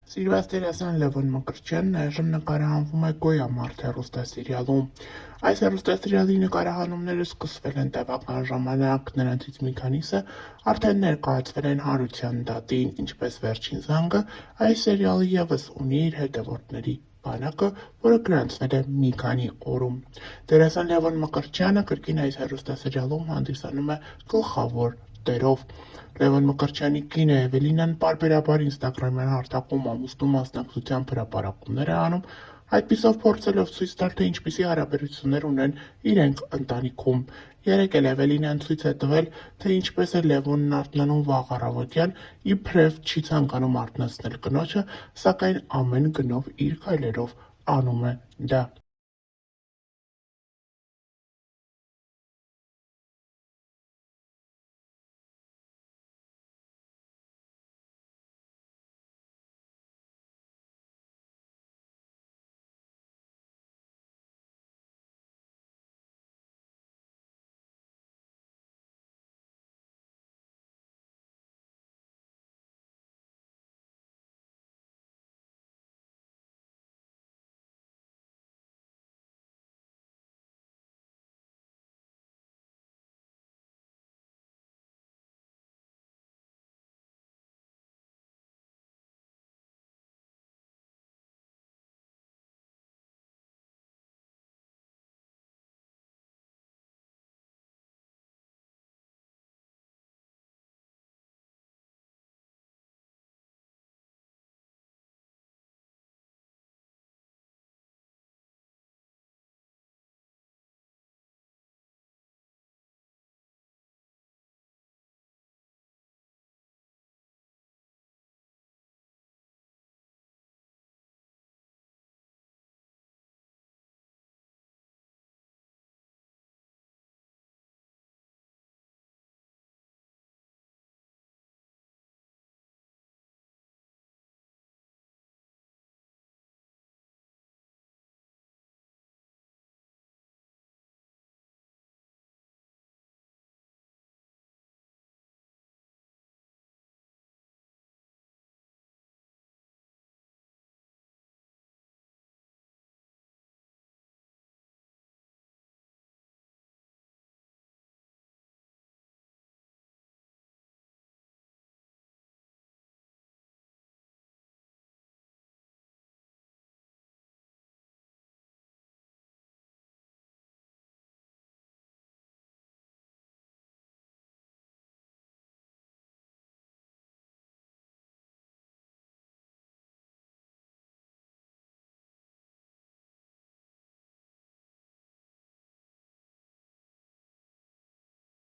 Սիրված դերասան Լևոն Մկրտչյանն այժմ նկարահանվում է «Գոյա մարդ» հեռուստասերիալում։ Այս հեռուստասերիալի նկարահանումները սկսվել են տևական ժամանակ, նրանցից մի քանիսը արդեն ներկայացվել են Հարության դատին, ինչպես «Վերջին զանգը», այս սերիալը ևս ունի իր հետևորդների բանակը, որը գրանցվել է մի քանի օրում։ Դերասան Լևոն Մկրտչյանը կրկին այս հեռուստասերիալում հանդիսանում է գլխավոր դերով։ Լևոն Մկրտչյանի կինը Էվելինան պարբերաբար ինստագրամյան հարթակում ամուսնու մասնակցությամբ հրապարակումներ է անում, այդպիսով փորձելով ցույց տալ, թե ինչպիսի հարաբերություններ ունեն իրենք ընտանիքում։ Երեկ էլ Էվելինան ցույց է տվել, թե ինչպես է Լևոնն արթնանում վաղ առավոտյան, իբրև չի ցանկանում արթնացնել կնոջը, սակայն ամեն գնով իր քայլերով անում է դա։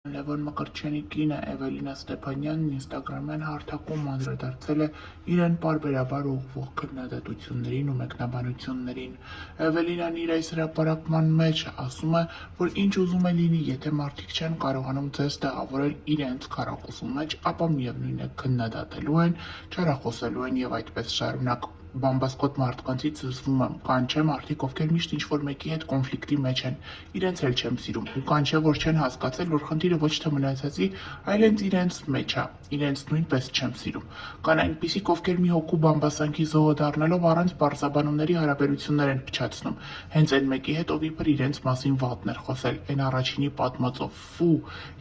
Լևոն Մկրտչյանի կինը Էվելինա Ստեփանյանն ինստագրամյան հարթակում անդրադարձել է իրեն պարբերաբար ուղղվող քննադատություններին ու մեկնաբանություններին։ Էվելինան իր այս հրապարակման մեջ ասում է, որ ինչ ուզում է լինի, եթե մարդիկ չեն կարողանում ձեզ տեղավորել իրենց քառակուսու մեջ, ապա միևնույն է քննադատելու են, չարախոսելու են եւ այդպես շարունակ։ Բամբասկոտ մարդկանցից զսվում եմ, կան չէ մարդիկ, ովքեր միշտ ինչ-որ մեկի հետ կոնֆլիկտի մեջ են, իրենց էլ չեմ սիրում, ու կան չէ, որ չեն հասկացել, որ խնդիրը ոչ թե մնացածի, այլ հենց իրենց մեջ է, իրենց նույնպես չեմ սիրում։ Կան այնպիսիք, ովքեր մի հոգու բամբասանքի զոհը դառնալով առանց պարզաբանումների հարաբերություններ են փչացնում, հենց այն մեկի հետ, ով իբր իրենց մասին վատն էր խոսել, այն առաջինի պատմածով, ֆու,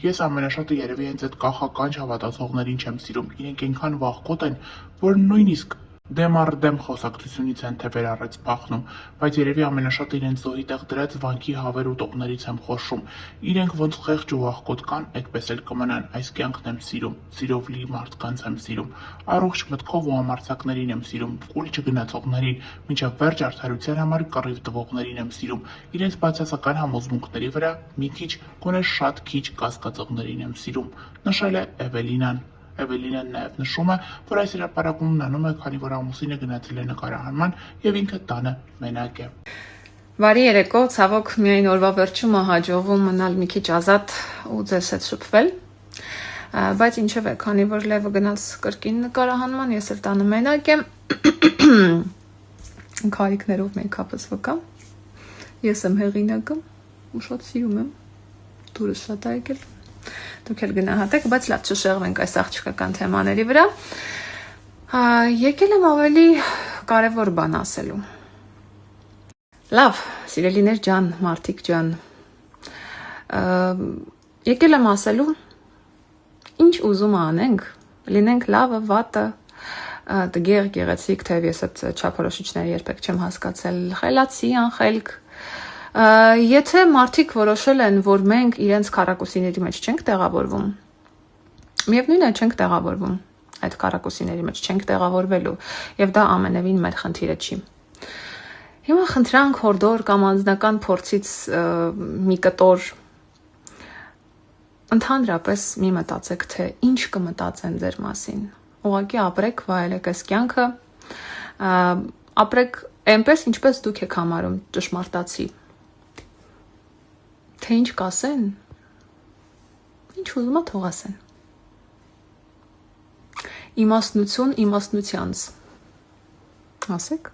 ես ամենաշատը երևի հենց այդ կախականջ հավատացողներին չեմ սիրում, իրենք այնքան վախկոտ են, որ նույնիսկ դեմ առ դեմ խոսակցությունից են թեպեր առեց փախնում, բայց երևի ամենաշատը իրենց զոհի տեղ դրած վանքի հավեր ուտողներից եմ խոսում, իրենք ոնց խեղճ ու վախկոտ կան, այդպես էլ կմնան, այս կյանքն եմ սիրում, սիրով լի մարդկանց եմ սիրում, առողջ մտքով ու համարձակներին եմ սիրում, կուլ չգնացողներին, մինչև վերջ արդարության համար կռիվ տվողներին եմ սիրում, իրենց բացասական համոզմունքների վրա մի քիչ, գոնե շատ քիչ կասկածողներին եմ սիրում, նշել է Էվելինան։ Էվելինան նաև նշում է, որ այս հրապարակումն անում է, քանի որ ամուսինը գնացել է նկարահանման եւ ինքը տանը մենակ է։ Բարի երեկո, ցավոք միայն օրվա վերջում հաջողվում մնալ մի քիչ ազատ ու ձեզ հետ շփվել, բայց ինչև է, քանի որ Լևը գնաց կրկին նկարահանման, ես էլ տանը մենակ եմ, քարիկներով մեյքափս վկա, ես եմ հեղինակը ու շատ սիրում եմ, դուրս շատ է եկել, դուք էլ գնահատեք, բայց լավ չշեղվենք այս աղջկական թեմաների վրա։ Եկել եմ ավելի կարևոր բան ասելու։ Լավ, սիրելիներ ջան, մարդիկ ջան, եկել եմ ասելու, ինչ ուզում անենք, լինենք լավը, վատը, տգեղ, գեղեցիկ, թեև ես այդ չափորոշիչները երբեք չեմ հասկացել, խելացի, անխելք, եթե մարդիկ որոշել են, որ մենք իրենց քառակուսիների մեջ չենք տեղավորվում, միևնույն է չենք տեղավորվում, այդ քառակուսիների մեջ չենք տեղավորվելու, եւ դա ամենևին մեր խնդիրը չի։ Հիմա խնդրանք հորդոր կամ անձնական փորձից մի կտոր ընդհանրապես մի մտածեք, թե ինչ կմտածեն ձեր մասին։ Ուղղակի ապրեք, վայելեք այս կյանքը, ապրեք այնպես, ինչպես դուք եք համարում ճշմարտացի։ Թե ինչ կասեն, ինչ ուզում ա թող ասեն։ Իմաստնություն իմաստնությանց։ Ասեք։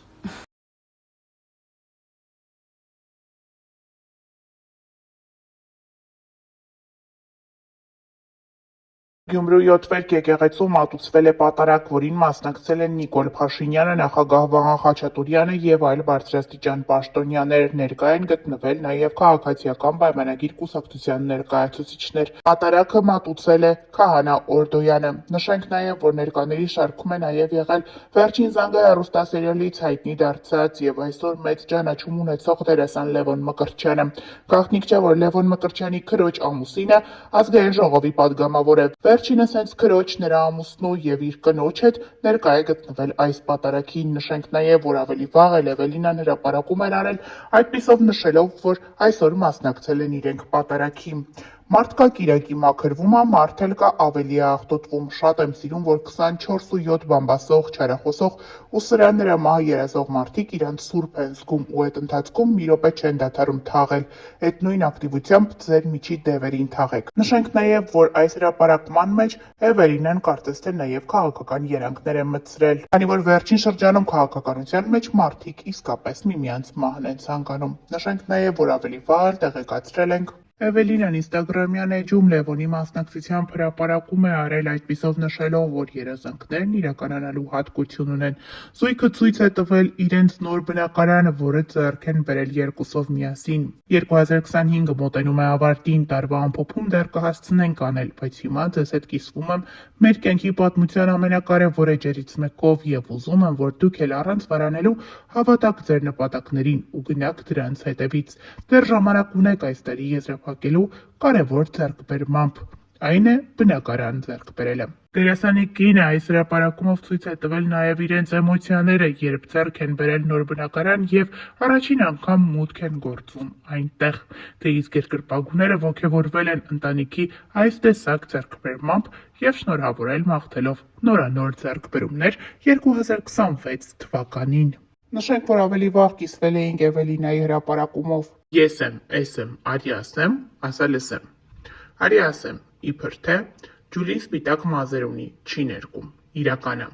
Գյումրու 7 վերք եկեղեցու մատուցվել է պատարագ, որին մասնակցել են Նիկոլ Փաշինյանը, նախագահ Վահան Խաչատուրյանը եւ այլ բարձրաստիճան պաշտոնյաներ։ Ներկա են գտնվել նաեւ քաղաքացիական պայմանագիր կուսակցության ներկայացուցիչներ։ Պատարագը մատուցել է Քահանա Օրդոյանը։ Նշենք նաեւ, որ ներկաների շարքում է նաեւ եղել վերջին զանգը հեռուստասերիալից հայտնի դարձած եւ այսօր մեծ ճանաչում ունեցող դերասան Լևոն Մկրտչյանը։ Գաղտնիք չէ, որ Լևոն Մկրտչյանի քրոջ ամուսինը ազգային ժողովի падգամավոր է։ Վերջինս հենց քրոջ, նրա ամուսնու եւ իր կնոջ հետ ներկա է գտնվել այս պատարագին։ Նշենք նաեւ, որ ավելի վաղ Էվելինան հրապարակում էր արել, այդպիսով նշելով, որ այսօր մասնակցել են իրենք պատարագին։ Մարդ կա կիրակի մաքրվում է, մարդ էլ կա ավելի է աղտոտվում։ Շատ եմ սիրում, որ 24 ու 7 բամբասող, չարախոսող ու սրան հրամահ երազող մարդիկ իրանց սուրբ են զգում ու այդ ընթացքում մի րոպե չեն դադարում թաղել։ Այդ նույն ակտիվությամբ ձեր միջի դևերին թաղեք։ Նշենք նաեւ, որ այս հրապարակման մեջ Էվելինան կարծես թե նաեւ քաղաքական երանգներ է մտցրել, քանի որ վերջին շրջանում քաղաքականության մեջ մարդիկ իսկապես միմյանց մահն են ցանկանում։ Նշենք նաեւ, որ ավելի վաղ տեղեկացրել ենք Էվելինան ինստագրամյան էջում Լևոնի մասնակցությամբ հրապարակում է արել, այդպիսով նշելով, որ երազանքներն իրականանալու հատկություն ունեն։ Զույգը ցույց է տվել իրենց նոր բնակարանը, որը ձեռք են բերել երկուսով միասին։ 2025-ը մոտենում է ավարտին, տարվա ամփոփում դեռ կհասցնենք անել, բայց հիմա ձեզ հետ կիսվում եմ մեր կյանքի պատմության ամենակարևոր էջերից մեկով եւ ուզում եմ, որ դուք էլ առանց վարանելու հավատաք ձեր նպատակներին ու գնաք դրանց հետևից։ Դեռ ժամանակ ունեք այս տարի եզրափակելու կարևոր ձեռքբերմամբ, այն է բնակարան ձեռք բերելը։ Դերասանի կինը այս հրապարակումով ցույց է տվել նաև իրենց էմոցիաները, երբ ձեռք են բերել նոր բնակարան եւ առաջին անգամ մուտք են գործում այնտեղ։ Դե իսկ երկրպագուները ողջավորվել են ընտանիքի այս տեսակ ձեռքբերմամբ եւ շնորհավորել մաղթելով նորանոր ձեռքբերումներ 2026 թվականին։ Նշենք, որ ավելի վաղ կիսվել էինք Էվելինայի հրապարակումով։ Ես եմ, արի ասեմ, ասա լսեմ։ Արի ասեմ, իբր թե Ջուլին սպիտակ մազեր ունի, չի ներկում, իրական է։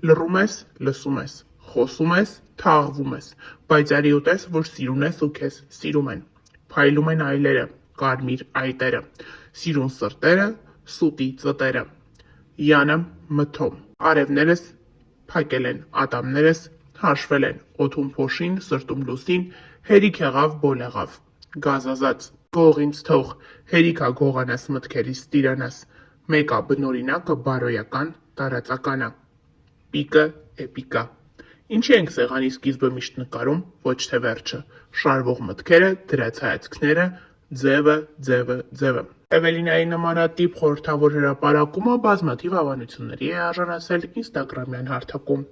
Լռում ես, լսում ես, խոսում ես, թաղվում ես, բայց արի ուտես, որ սիրուն ես ու քեզ սիրում են։ Փայլում են այլերը, կարմիր այտերը, սիրուն սրտերը, սուտի ծտերը։ Յանը մթոմ, արևներս փակել են, ատամներս հաշվել են, օդում փոշին, սրտում լուսին, հերիք եղավ բոլեղավ, գազազած, գող ինձ թող, հերիքա գողանաս մտքերիս տիրանաս, մեկա բնորինակը բարոյական, տարածականը, պիկը էպիկա։ Ինչի ենք սեղանի սկիզբը միշտ նկարում, ոչ թե վերջը, շարվող մտքերը, դրած հայացքները, ձևը։ Էվելինայի նմանատիպ խորհրդավոր հրապարակումը բազմաթիվ հավանությունների է արժանացել ինստագրամյան հարթակում։